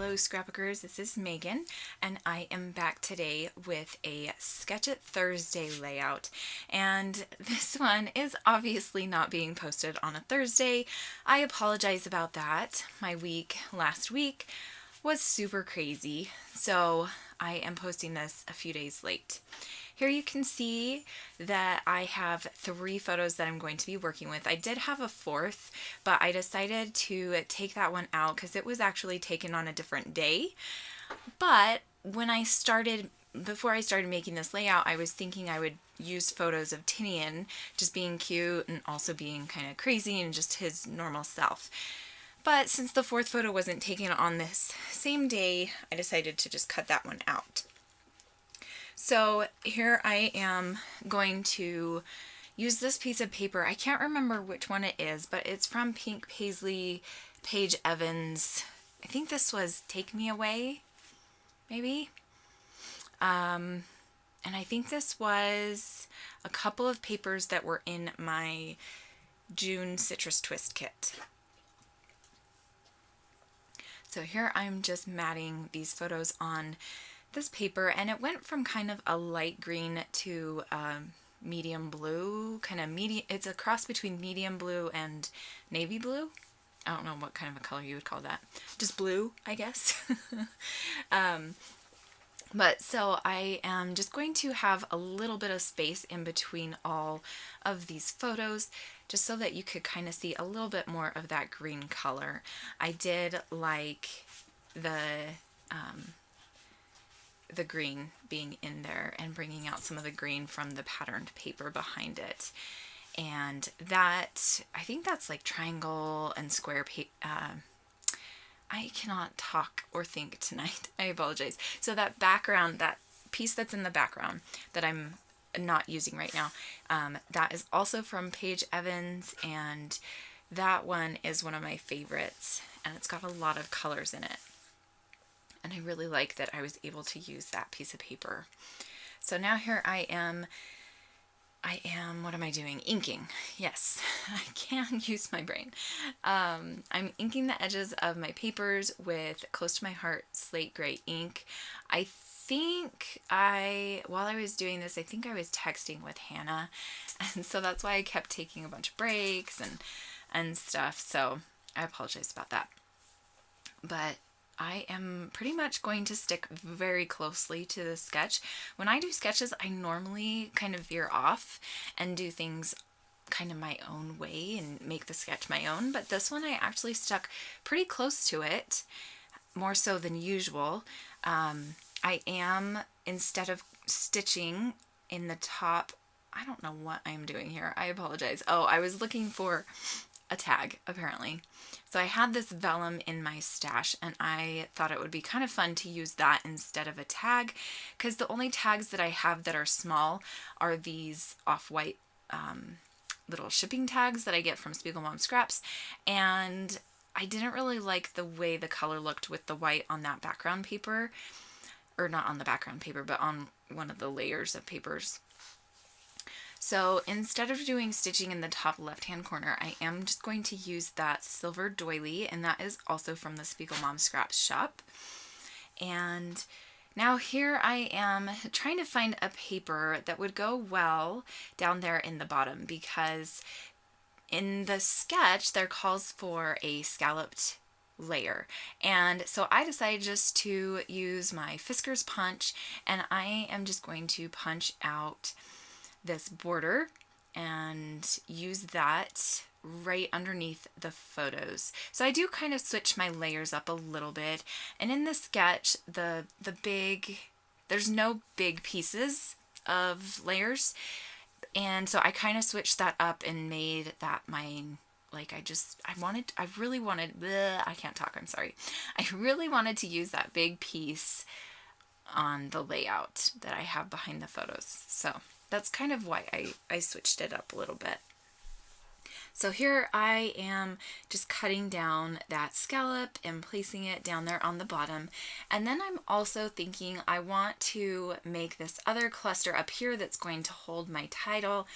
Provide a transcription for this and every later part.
Hello Scrapbookers, this is Megan, and I am back today with a Sketch It Thursday layout. And this one is obviously not being posted on a Thursday. I apologize about that. My week last week was super crazy, so I am posting this a few days late. Here you can see that I have 3 photos that I'm going to be working with. I did have a 4th, but I decided to take that one out because it was actually taken on a different day. But when before I started making this layout, I was thinking I would use photos of Tinian just being cute and also being kind of crazy and just his normal self. But since the 4th photo wasn't taken on this same day, I decided to just cut that one out. So here I am going to use this piece of paper. I can't remember which one it is, but it's from Pink Paisley Paige Evans. I think this was Take Me Away, maybe. And I think this was a couple of papers that were in my June Citrus Twist kit. So here I'm just matting these photos on this paper, and it went from kind of a light green to medium blue, it's a cross between medium blue and navy blue. I don't know what kind of a color you would call that. Just blue, I guess. But so I am just going to have a little bit of space in between all of these photos, just so that you could kind of see a little bit more of that green color. I did like the green being in there and bringing out some of the green from the patterned paper behind it. And that, I think that's like triangle and square paper. I cannot talk or think tonight. I apologize. So that background, that piece that's in the background that I'm not using right now, that is also from Paige Evans, and that one is one of my favorites, and it's got a lot of colors in it. And I really like that I was able to use that piece of paper. So now here I am, what am I doing? Inking. Yes, I can use my brain. I'm inking the edges of my papers with Close to My Heart slate gray ink. I think while I was doing this, I think I was texting with Hannah, and so that's why I kept taking a bunch of breaks and stuff, so I apologize about that. But I am pretty much going to stick very closely to the sketch. When I do sketches, I normally kind of veer off and do things kind of my own way and make the sketch my own, but this one I actually stuck pretty close to it, more so than usual. I am, instead of stitching in the top, I don't know what I'm doing here. I apologize. Oh, I was looking for a tag, apparently. So I had this vellum in my stash, and I thought it would be kind of fun to use that instead of a tag, because the only tags that I have that are small are these off-white little shipping tags that I get from Spiegel Mom Scraps, and I didn't really like the way the color looked with the white on that background paper, or not on the background paper, but on one of the layers of papers. So instead of doing stitching in the top left-hand corner, I am just going to use that silver doily, and that is also from the Spiegel Mom Scraps shop. And now here I am trying to find a paper that would go well down there in the bottom, because in the sketch there calls for a scalloped layer, and so I decided just to use my Fisker's punch, and I am just going to punch out this border and use that right underneath the photos. So I do kind of switch my layers up a little bit, and in the sketch there's no big pieces of layers, and so I kind of switched that up and made that my, like, I really wanted to use that big piece on the layout that I have behind the photos. So that's kind of why I switched it up a little bit. So here I am just cutting down that scallop and placing it down there on the bottom. And then I'm also thinking I want to make this other cluster up here that's going to hold my title.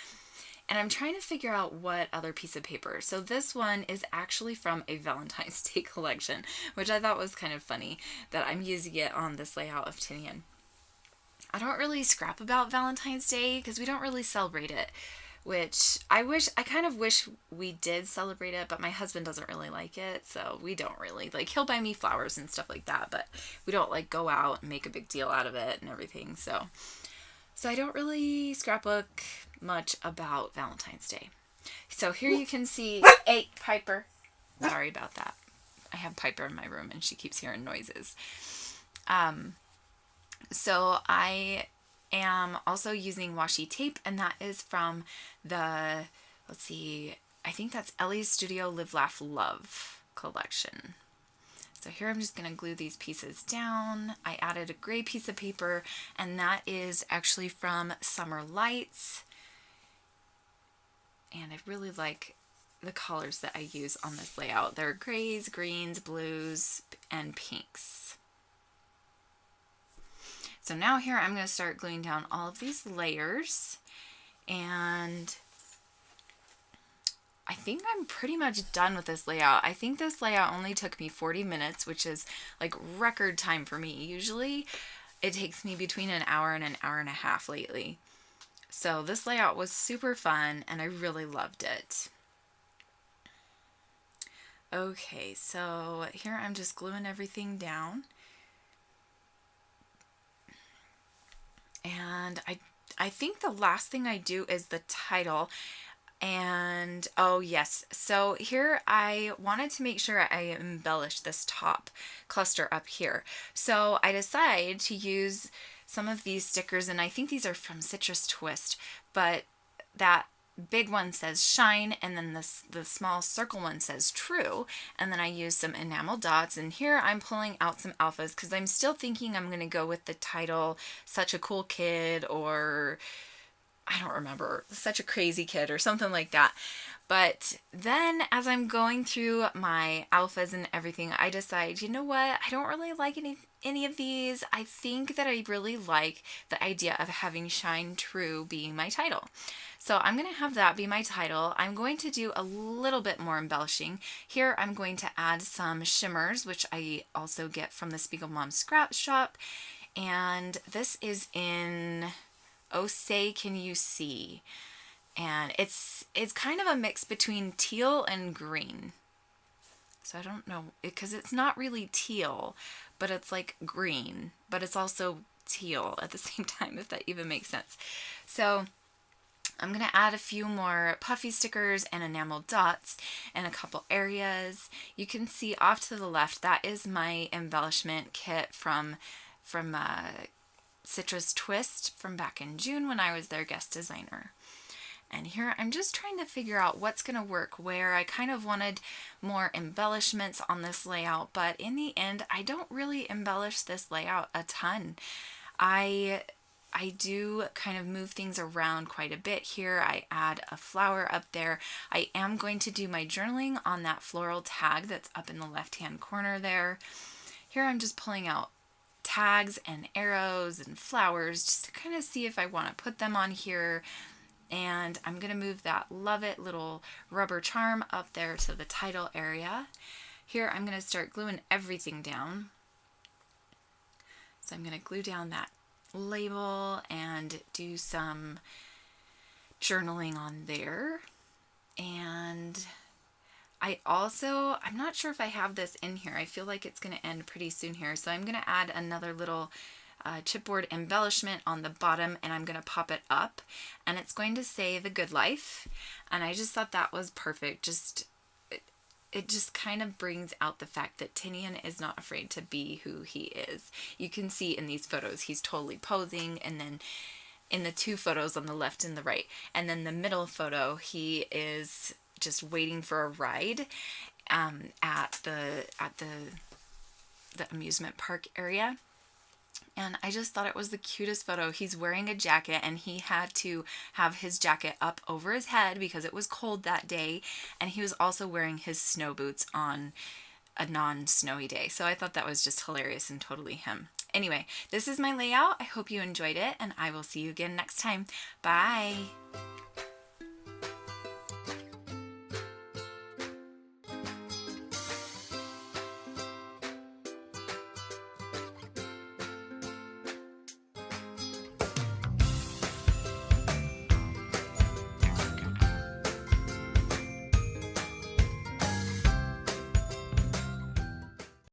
and I'm trying to figure out what other piece of paper. So this one is actually from a Valentine's Day collection, which I thought was kind of funny that I'm using it on this layout of Tinian. I don't really scrap about Valentine's Day because we don't really celebrate it, which I kind of wish we did celebrate it, but my husband doesn't really like it, so we don't really, like, he'll buy me flowers and stuff like that, but we don't, like, go out and make a big deal out of it and everything, so I don't really scrapbook much about Valentine's Day. So here you can see, hey, Piper, sorry about that. I have Piper in my room and she keeps hearing noises. So I am also using washi tape, and that is from the, let's see, I think that's Ellie's Studio Live Laugh Love collection. So here I'm just going to glue these pieces down. I added a gray piece of paper, and that is actually from Summer Lights. And I really like the colors that I use on this layout. They're grays, greens, blues, and pinks. So now here I'm going to start gluing down all of these layers, and I think I'm pretty much done with this layout. I think this layout only took me 40 minutes, which is like record time for me. Usually it takes me between an hour and a half lately. So this layout was super fun and I really loved it. Okay, so here I'm just gluing everything down. And I think the last thing I do is the title. And oh yes, so here I wanted to make sure I embellished this top cluster up here. So I decided to use some of these stickers, and I think these are from Citrus Twist, but that big one says shine, and then the small circle one says true, and then I use some enamel dots, and here I'm pulling out some alphas because I'm still thinking I'm going to go with the title Such a Cool Kid, or I don't remember, Such a Crazy Kid or something like that. But then as I'm going through my alphas and everything, I decide, you know what, I don't really like any of these. I think that I really like the idea of having Shine True being my title. So I'm going to have that be my title. I'm going to do a little bit more embellishing. Here I'm going to add some shimmers, which I also get from the Spiegel Mom Scrap Shop. And this is in Oh Say Can You See? And it's kind of a mix between teal and green. So I don't know, because it's not really teal, but it's like green, but it's also teal at the same time, if that even makes sense. So I'm going to add a few more puffy stickers and enamel dots in a couple areas. You can see off to the left, that is my embellishment kit from Citrus Twist from back in June when I was their guest designer. And here I'm just trying to figure out what's going to work where. I kind of wanted more embellishments on this layout, but in the end, I don't really embellish this layout a ton. I do kind of move things around quite a bit here. I add a flower up there. I am going to do my journaling on that floral tag that's up in the left-hand corner there. Here I'm just pulling out tags and arrows and flowers just to kind of see if I want to put them on here. And I'm going to move that Love It little rubber charm up there to the title area. Here I'm going to start gluing everything down. So I'm going to glue down that label and do some journaling on there. And I'm not sure if I have this in here. I feel like it's going to end pretty soon here. So I'm going to add another little chipboard embellishment on the bottom, and I'm going to pop it up, and it's going to say The Good Life. And I just thought that was perfect. It just kind of brings out the fact that Tinian is not afraid to be who he is. You can see in these photos he's totally posing, and then in the two photos on the left and the right, and then the middle photo he is just waiting for a ride at the amusement park area. And I just thought it was the cutest photo. He's wearing a jacket, and he had to have his jacket up over his head because it was cold that day. And he was also wearing his snow boots on a non-snowy day. So I thought that was just hilarious and totally him. Anyway, this is my layout. I hope you enjoyed it, and I will see you again next time. Bye!